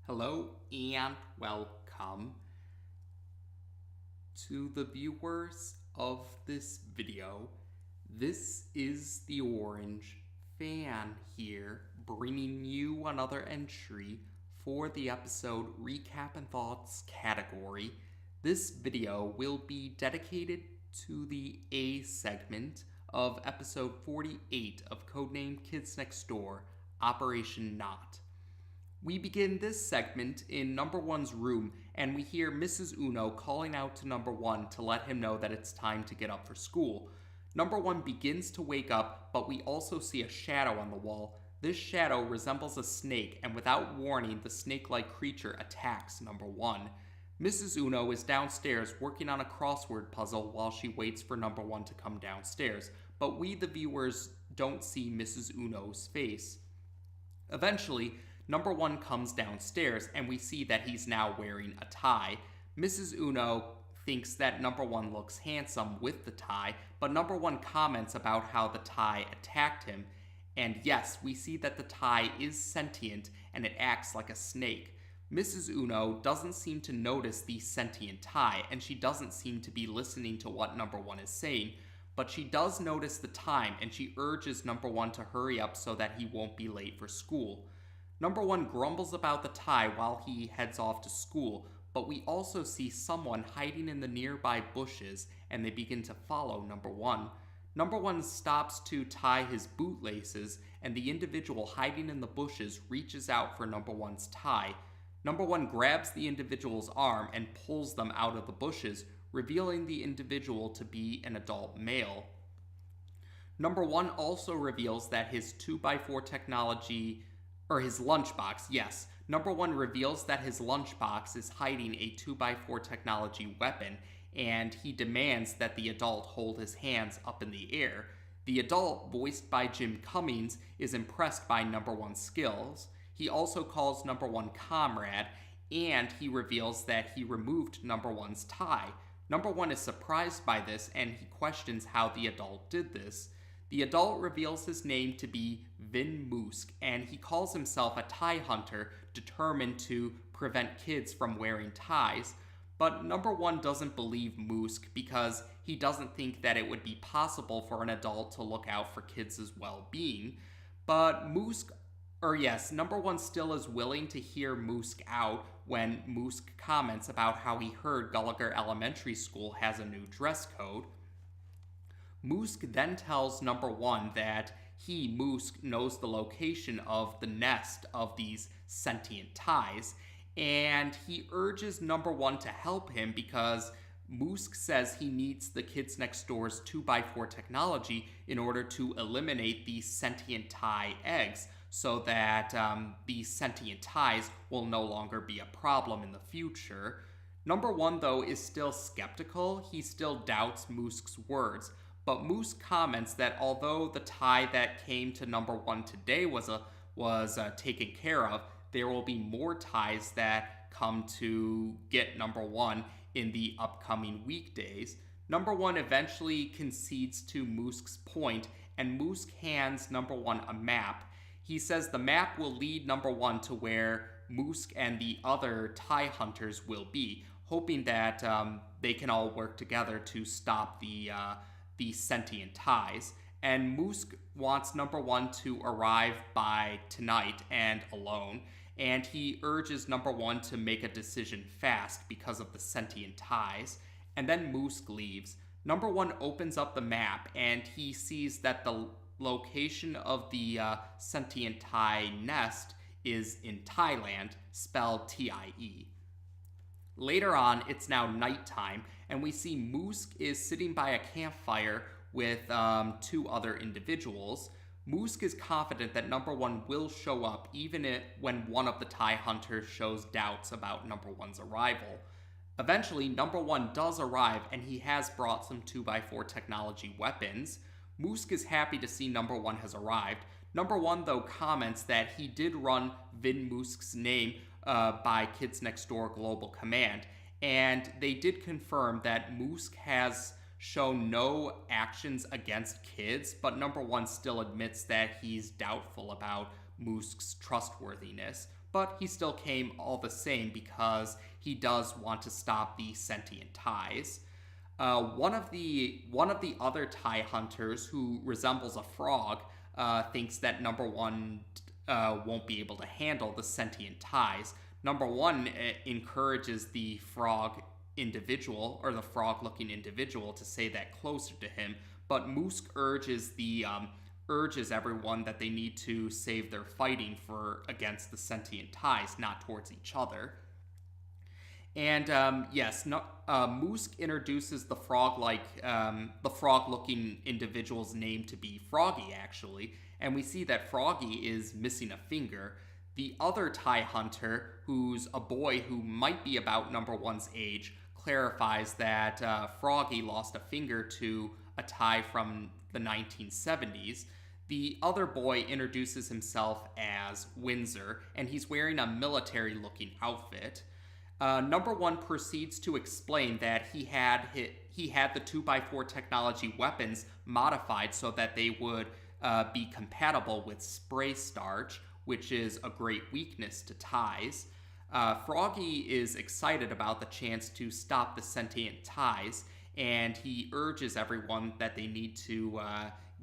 Hello and welcome to the viewers of this video. This is the Orange Fan here, bringing you another entry for the episode Recap and Thoughts category. This video will be dedicated to the A segment of episode 48 of Codename Kids Next Door, Operation K.N.O.T. We begin this segment in Number One's room, and we hear Mrs. Uno calling out to Number One to let him know that it's time to get up for school. Number One begins to wake up, but we also see a shadow on the wall. This shadow resembles a snake, and without warning, the snake-like creature attacks Number One. Mrs. Uno is downstairs working on a crossword puzzle while she waits for Number One to come downstairs, but we, the viewers, don't see Mrs. Uno's face. Eventually, Number One comes downstairs, and we see that he's now wearing a tie. Mrs. Uno thinks that Number One looks handsome with the tie, but Number One comments about how the tie attacked him. And yes, we see that the tie is sentient, and it acts like a snake. Mrs. Uno doesn't seem to notice the sentient tie, and she doesn't seem to be listening to what Number One is saying, but she does notice the time, and she urges Number One to hurry up so that he won't be late for school. Number One grumbles about the tie while he heads off to school, but we also see someone hiding in the nearby bushes, and they begin to follow Number One. Number One stops to tie his bootlaces, and the individual hiding in the bushes reaches out for Number One's tie. Number One grabs the individual's arm and pulls them out of the bushes, revealing the individual to be an adult male. Number One also reveals that his 2x4 technology his lunchbox, yes. Number One reveals that his lunchbox is hiding a 2x4 technology weapon, and he demands that the adult hold his hands up in the air. The adult, voiced by Jim Cummings, is impressed by Number One's skills. He also calls Number One comrade, and he reveals that he removed Number One's tie. Number One is surprised by this, and he questions how the adult did this. The adult reveals his name to be Vin Moosk, and he calls himself a tie hunter determined to prevent kids from wearing ties. But Number One doesn't believe Moosk because he doesn't think that it would be possible for an adult to look out for kids' well-being. But Number One still is willing to hear Moosk out when Moosk comments about how he heard Gallagher Elementary School has a new dress code. Moosk then tells Number One that he, Moosk, knows the location of the nest of these sentient ties, and he urges Number One to help him because Moosk says he needs the Kids Next Door's 2x4 technology in order to eliminate these sentient tie eggs so that these sentient ties will no longer be a problem in the future. Number One, though, is still skeptical. He still doubts Moosk's words. But Moosk comments that although the tie that came to Number One today was taken care of, there will be more ties that come to get Number One in the upcoming weekdays. Number One eventually concedes to Moosk's point, and Moosk hands Number One a map. He says the map will lead Number One to where Moosk and the other tie hunters will be, hoping that they can all work together to stop the sentient ties. And Moosk wants Number One to arrive by tonight and alone, and he urges Number One to make a decision fast because of the sentient ties. And then Moosk leaves. Number One opens up the map, and he sees that the location of the sentient tie nest is in Thailand, spelled T-I-E. Later on, it's now nighttime, and we see Moosk is sitting by a campfire with two other individuals. Moosk is confident that Number One will show up even when one of the tie hunters shows doubts about Number One's arrival. Eventually, Number One does arrive, and he has brought some 2x4 technology weapons. Moosk is happy to see Number One has arrived. Number One, though, comments that he did run Vin Moosk's name by Kids Next Door Global Command, and they did confirm that Moosk has shown no actions against kids, but Number One still admits that he's doubtful about Moosk's trustworthiness, but he still came all the same because he does want to stop the sentient ties. One of the other tie hunters, who resembles a frog, thinks that number one won't be able to handle the sentient ties. Number one encourages the frog individual, or the frog-looking individual, to say that closer to him, but Moosk urges everyone that they need to save their fighting against the sentient ties, not towards each other. And Moosk introduces the frog-looking individual's name to be Froggy, actually, and we see that Froggy is missing a finger. The other tie hunter, who's a boy who might be about number one's age, clarifies that Froggy lost a finger to a tie from the 1970s. The other boy introduces himself as Windsor, and he's wearing a military-looking outfit. Number one proceeds to explain that he had the 2x4 technology weapons modified so that they would be compatible with spray starch, which is a great weakness to ties. Froggy is excited about the chance to stop the sentient ties, and he urges everyone that they need to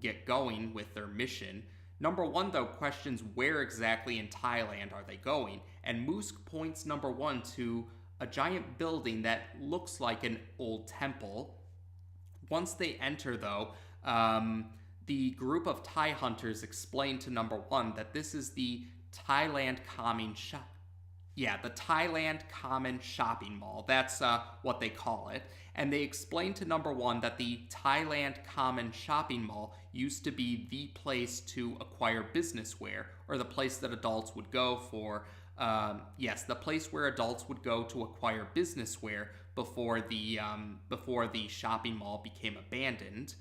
get going with their mission. Number one, though, questions where exactly in Thailand are they going, and Moosk points number one to a giant building that looks like an old temple. Once they enter, though, the group of Thai hunters explain to number one that this is the Thailand Common Shopping Mall. That's what they call it. And they explain to number one that the Thailand Common Shopping Mall used to be the place to acquire businesswear, or the place that adults would go for, the place where adults would go to acquire businesswear before the shopping mall became abandoned.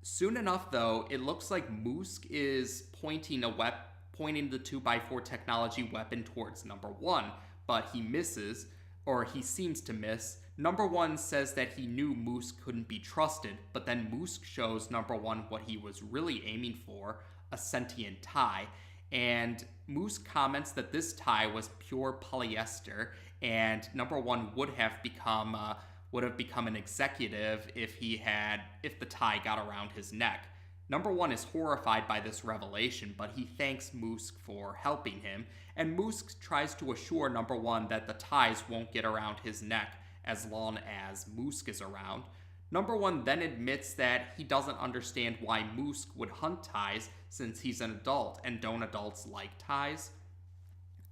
Soon enough, though, it looks like Moosk is pointing the 2x4 technology weapon towards number one, but he misses, or he seems to miss. Number one says that he knew Moosk couldn't be trusted, but then Moosk shows number one what he was really aiming for, a sentient tie. And Moosk comments that this tie was pure polyester, and number one would have become an executive if the tie got around his neck. Number one is horrified by this revelation, but he thanks Moosk for helping him, and Moosk tries to assure number one that the ties won't get around his neck as long as Moosk is around. Number one then admits that he doesn't understand why Moosk would hunt ties since he's an adult, and don't adults like ties?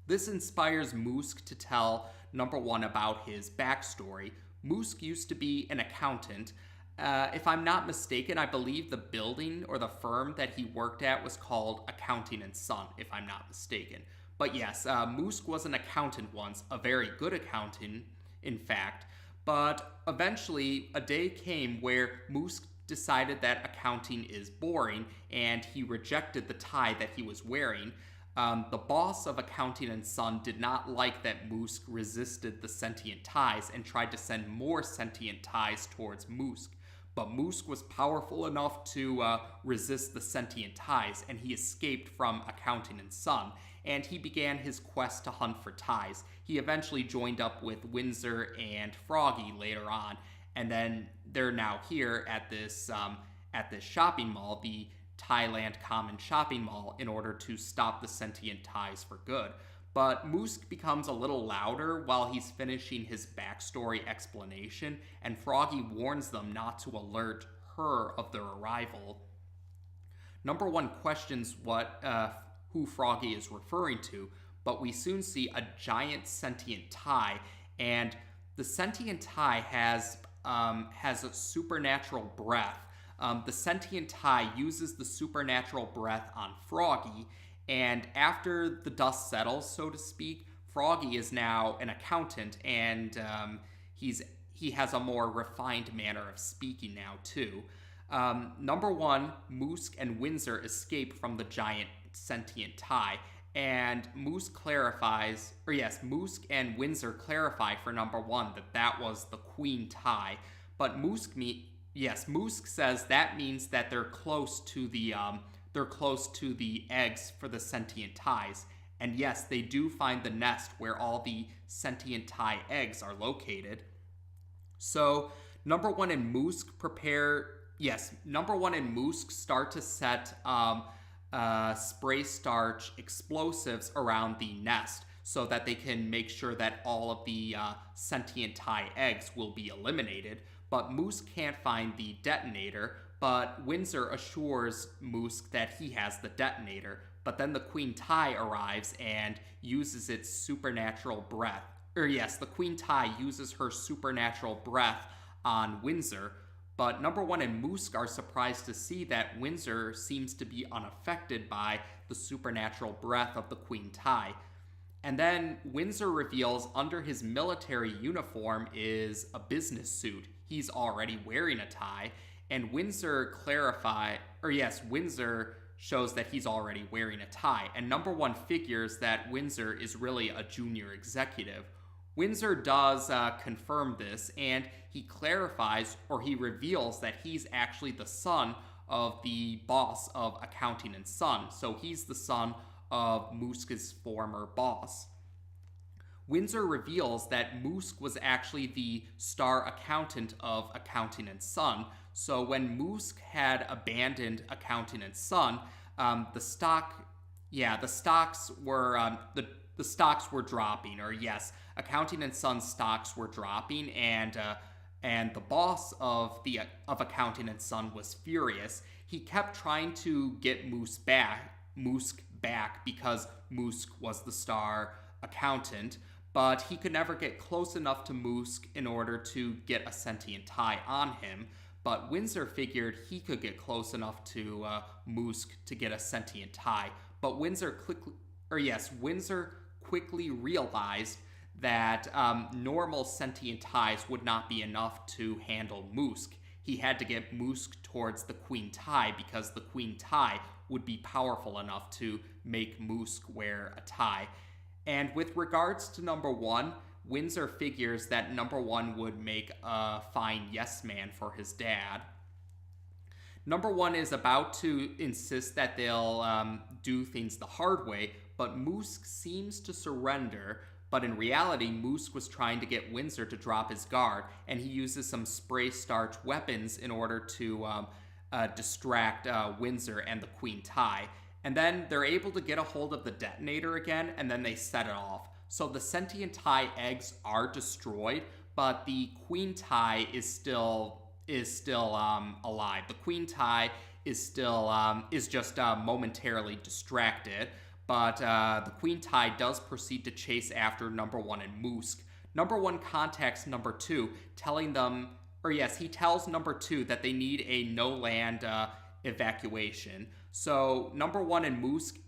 This inspires Moosk to tell number one about his backstory. Moosk used to be an accountant. If I'm not mistaken, I believe the building or the firm that he worked at was called Accounting & Son, if I'm not mistaken. But yes, Moosk was an accountant once, a very good accountant, in fact. But eventually, a day came where Moosk decided that accounting is boring, and he rejected the tie that he was wearing. The boss of Accounting & Son did not like that Moosk resisted the sentient ties and tried to send more sentient ties towards Moosk. But Moosk was powerful enough to resist the sentient ties, and he escaped from Accounting & Son, and he began his quest to hunt for ties. He eventually joined up with Windsor and Froggy later on, and then they're now here at this shopping mall, the Thailand Common Shopping Mall, in order to stop the sentient ties for good. But Moosk becomes a little louder while he's finishing his backstory explanation, and Froggy warns them not to alert her of their arrival. Number one questions who Froggy is referring to, but we soon see a giant sentient tie, and the sentient tie has a supernatural breath. The sentient tie uses the supernatural breath on Froggy, and after the dust settles, so to speak, Froggy is now an accountant, and he has a more refined manner of speaking now, too. Number one, Moosk and Windsor escape from the giant sentient tie, and Moosk and Windsor clarify for number one that was the queen tie, but Moosk says that means that they're close to the they're close to the eggs for the sentient ties. And yes, they do find the nest where all the sentient tie eggs are located. So Numbuh and Moosk start to set spray starch explosives around the nest so that they can make sure that all of the sentient tie eggs will be eliminated. But Moosk can't find the detonator, but Windsor assures Moosk that he has the detonator. But then the queen tie arrives and uses its supernatural breath. The queen tie uses her supernatural breath on Windsor. But Numbuh and Moosk are surprised to see that Windsor seems to be unaffected by the supernatural breath of the queen tie. And then Windsor reveals under his military uniform is a business suit. He's already wearing a tie. And Windsor shows that he's already wearing a tie. And Numbuh figures that Windsor is really a junior executive. Windsor does confirm this, and he reveals that he's actually the son of the boss of Accounting and Son. So he's the son of Moosk's former boss. Windsor reveals that Moosk was actually the star accountant of Accounting and Son. So when Moosk had abandoned Accounting and Son, the stocks were dropping, Accounting and Son stocks were dropping, and the boss of Accounting and Son was furious. He kept trying to get Moosk back because Moosk was the star accountant, but he could never get close enough to Moosk in order to get a sentient tie on him. But Windsor figured he could get close enough to Moosk to get a sentient tie. But Windsor quickly realized that normal sentient ties would not be enough to handle Moosk. He had to get Moosk towards the queen tie because the queen tie would be powerful enough to make Moosk wear a tie. And with regards to Numbuh, Windsor figures that Numbuh would make a fine yes man for his dad. Numbuh is about to insist that they'll do things the hard way, but Moosk seems to surrender. But in reality, Moosk was trying to get Windsor to drop his guard, and he uses some spray starch weapons in order to distract Windsor and the queen tie. And then they're able to get a hold of the detonator again, and then they set it off. So the sentient tie eggs are destroyed, but the queen tie is still alive. The queen tie is just momentarily distracted, but the queen tie does proceed to chase after Numbuh and Moosk. Numbuh contacts Numbuh 2, he tells Numbuh 2 that they need a no-land evacuation. So Numbuh and Moosk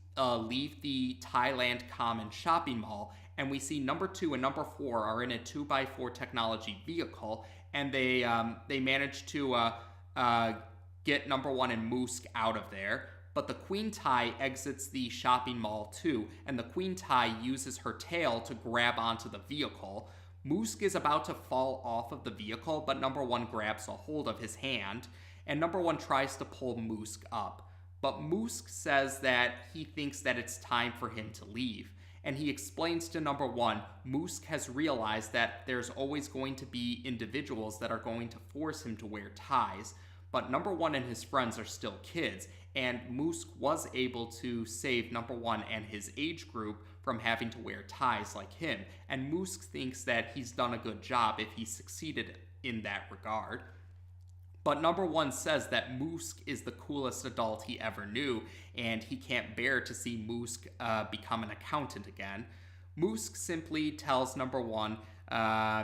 leave the Thailand Common shopping mall, and we see Numbuh 2 and Numbuh 4 are in a 2x4 technology vehicle, and they manage to get Numbuh and Moosk out of there. But the queen tie exits the shopping mall too, and the queen tie uses her tail to grab onto the vehicle. Moosk is about to fall off of the vehicle, but Numbuh grabs a hold of his hand, and Numbuh tries to pull Moosk up. But Moosk says that he thinks that it's time for him to leave. And he explains to Numbuh, Moosk has realized that there's always going to be individuals that are going to force him to wear ties. But Numbuh and his friends are still kids, and Moosk was able to save Numbuh and his age group from having to wear ties like him. And Moosk thinks that he's done a good job if he succeeded in that regard. But Numbuh says that Moosk is the coolest adult he ever knew, and he can't bear to see Moosk become an accountant again. Moosk simply tells Numbuh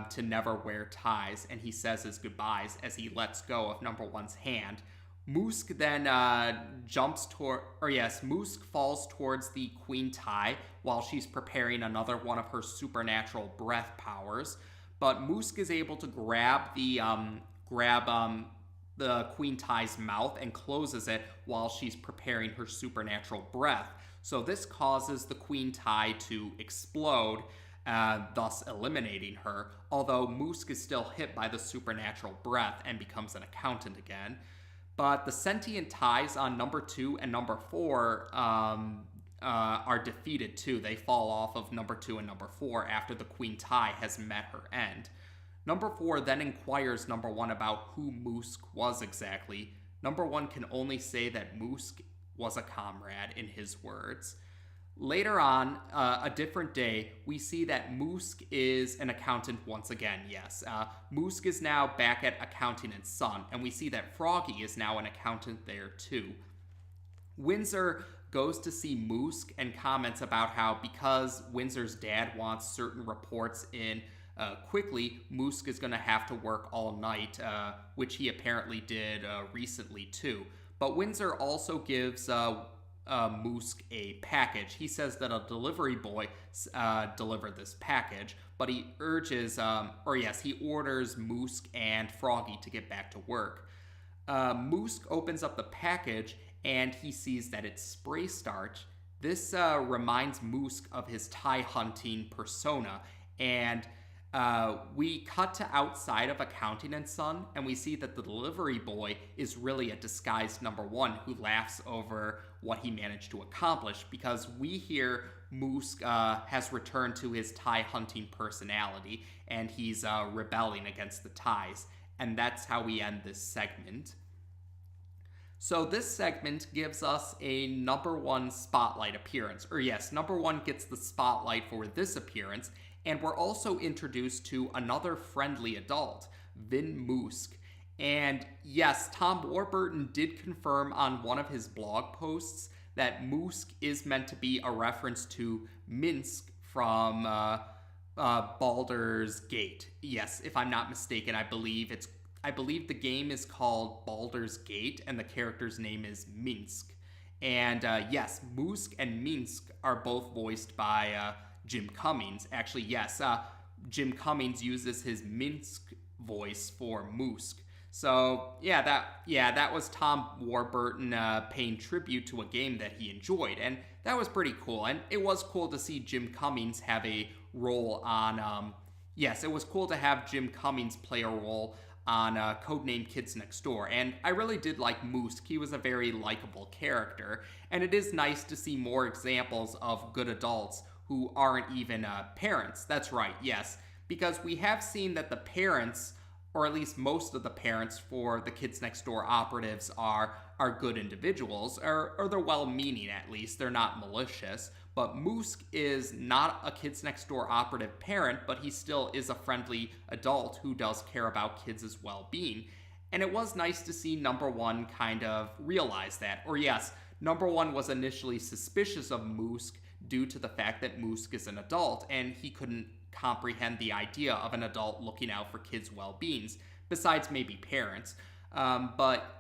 to never wear ties, and he says his goodbyes as he lets go of Numbuh hand. Moosk then Moosk falls towards the queen tie while she's preparing another one of her supernatural breath powers. But Moosk is able to grab the queen tie's mouth and closes it while she's preparing her supernatural breath. So this causes the queen tie to explode, thus eliminating her, although Moosk is still hit by the supernatural breath and becomes an accountant again. but the sentient ties on number 2 and number 4 are defeated too. They fall off of number 2 and number 4 after the queen tie has met her end. Number 4 then inquires number 1 about who Moosk was exactly. Number 1 can only say that Moosk was a comrade in his words. Later on, a different day, we see that Moosk is an accountant once again, yes. Moosk is now back at Accounting and Son, and we see that Froggy is now an accountant there too. Windsor goes to see Moosk and comments about how because Windsor's dad wants certain reports in quickly, Moosk is going to have to work all night, which he apparently did recently too. But Windsor also gives Moosk a package. He says that a delivery boy delivered this package, but he urges, he orders Moosk and Froggy to get back to work. Moosk opens up the package and he sees that it's spray starch. This reminds Moosk of his tie hunting persona, and we cut to outside of Accounting and Son, and we see that the delivery boy is really a disguised number 1 who laughs over what he managed to accomplish, because we hear Moosk has returned to his tie hunting personality, and he's rebelling against the ties, and that's how we end this segment. So this segment gives us a number 1 spotlight appearance, or yes, number 1 gets the spotlight for this appearance, and we're also introduced to another friendly adult, Vin Moosk. And yes, Tom Warburton did confirm on one of his blog posts that Moosk is meant to be a reference to Minsk from Baldur's Gate. Yes, if I'm not mistaken, I believe the game is called Baldur's Gate, and the character's name is Minsk. And yes, Moosk and Minsk are both voiced by Jim Cummings. Actually, yes, Jim Cummings uses his Minsk voice for Moosk. So that was Tom Warburton paying tribute to a game that he enjoyed, and that was pretty cool. And it was cool to see Jim Cummings have a role on. It was cool to have Jim Cummings play a role on Codename Kids Next Door, and I really did like Moosk. He was a very likable character, and it is nice to see more examples of good adults who aren't even parents. That's right, yes, because we have seen that the parents, or at least most of the parents for the Kids Next Door operatives are good individuals, or they're well-meaning at least, they're not malicious. But Moosk is not a Kids Next Door operative parent, but he still is a friendly adult who does care about kids' well-being. And it was nice to see number 1 kind of realize that. Or yes, number 1 was initially suspicious of Moosk due to the fact that Moosk is an adult, and he couldn't comprehend the idea of an adult looking out for kids' well-beings, besides maybe parents. But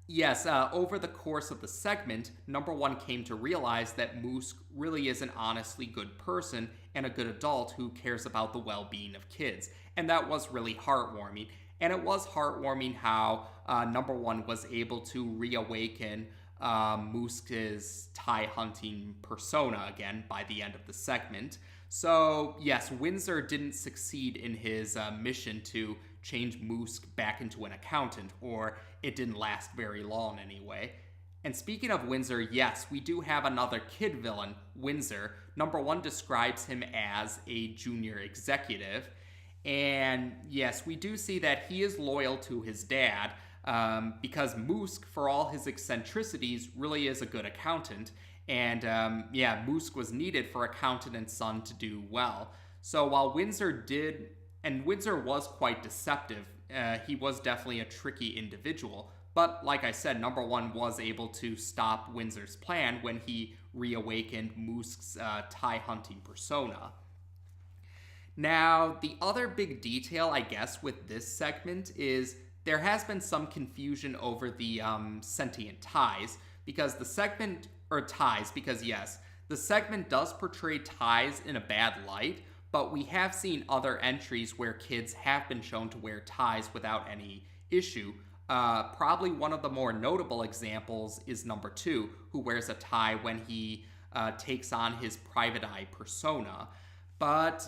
yes, over the course of the segment, number 1 came to realize that Moosk really is an honestly good person and a good adult who cares about the well-being of kids. And that was really heartwarming. And it was heartwarming how number 1 was able to reawaken Moosk's tie hunting persona again by the end of the segment. So yes, Windsor didn't succeed in his mission to change Moosk back into an accountant, or it didn't last very long anyway. And speaking of Windsor, yes, we do have another kid villain, Windsor. Number 1 describes him as a junior executive. And yes, we do see that he is loyal to his dad, because Moosk, for all his eccentricities, really is a good accountant. And Moosk was needed for Accountant and Son to do well. So while Windsor was quite deceptive, he was definitely a tricky individual. But like I said, number 1 was able to stop Windsor's plan when he reawakened Moosk's tie hunting persona. Now, the other big detail, I guess, with this segment is there has been some confusion over the sentient ties, because the segment, the segment does portray ties in a bad light, but we have seen other entries where kids have been shown to wear ties without any issue. Probably one of the more notable examples is number 2, who wears a tie when he takes on his private eye persona. But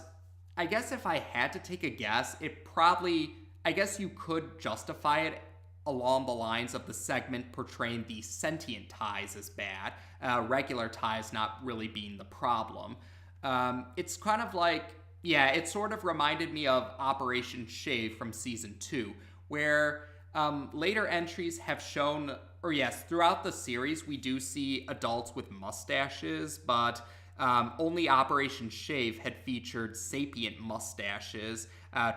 I guess if I had to take a guess, I guess you could justify it along the lines of the segment portraying the sentient ties as bad, regular ties not really being the problem. It's kind of like, yeah, it sort of reminded me of Operation Shave from season 2, where later entries have shown, or yes, throughout the series, we do see adults with mustaches, but only Operation Shave had featured sapient mustaches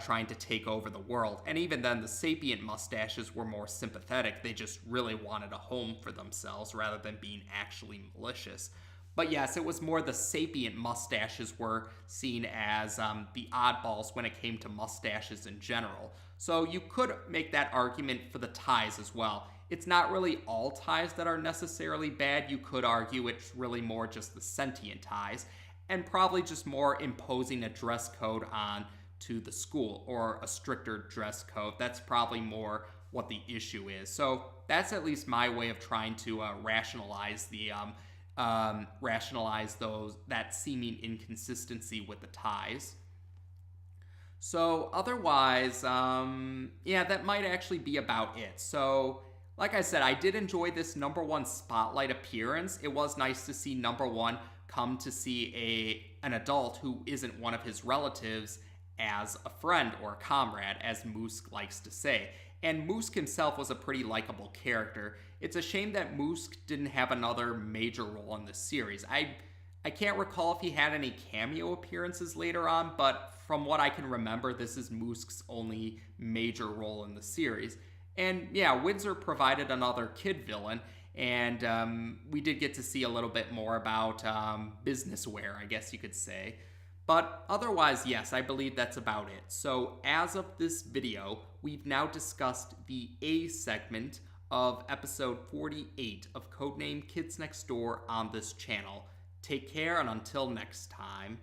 trying to take over the world. And even then, the sapient mustaches were more sympathetic. They just really wanted a home for themselves rather than being actually malicious. But yes, it was more the sapient mustaches were seen as the oddballs when it came to mustaches in general. So you could make that argument for the ties as well. It's not really all ties that are necessarily bad. You could argue it's really more just the sentient ties, and probably just more imposing a dress code on to the school, or a stricter dress code. That's probably more what the issue is. So that's at least my way of trying to rationalize that seeming inconsistency with the ties. So otherwise, yeah, that might actually be about it. So like I said, I did enjoy this #1 spotlight appearance. It was nice to see #1 come to see an adult who isn't one of his relatives as a friend or a comrade, as Moosk likes to say. And Moosk himself was a pretty likable character. It's a shame that Moosk didn't have another major role in this series. I can't recall if he had any cameo appearances later on, but from what I can remember, this is Moosk's only major role in the series. And yeah, Windsor provided another kid villain, and we did get to see a little bit more about business wear, I guess you could say. But otherwise, yes, I believe that's about it. So as of this video, we've now discussed the A segment of episode 48 of Codename Kids Next Door on this channel. Take care, and until next time.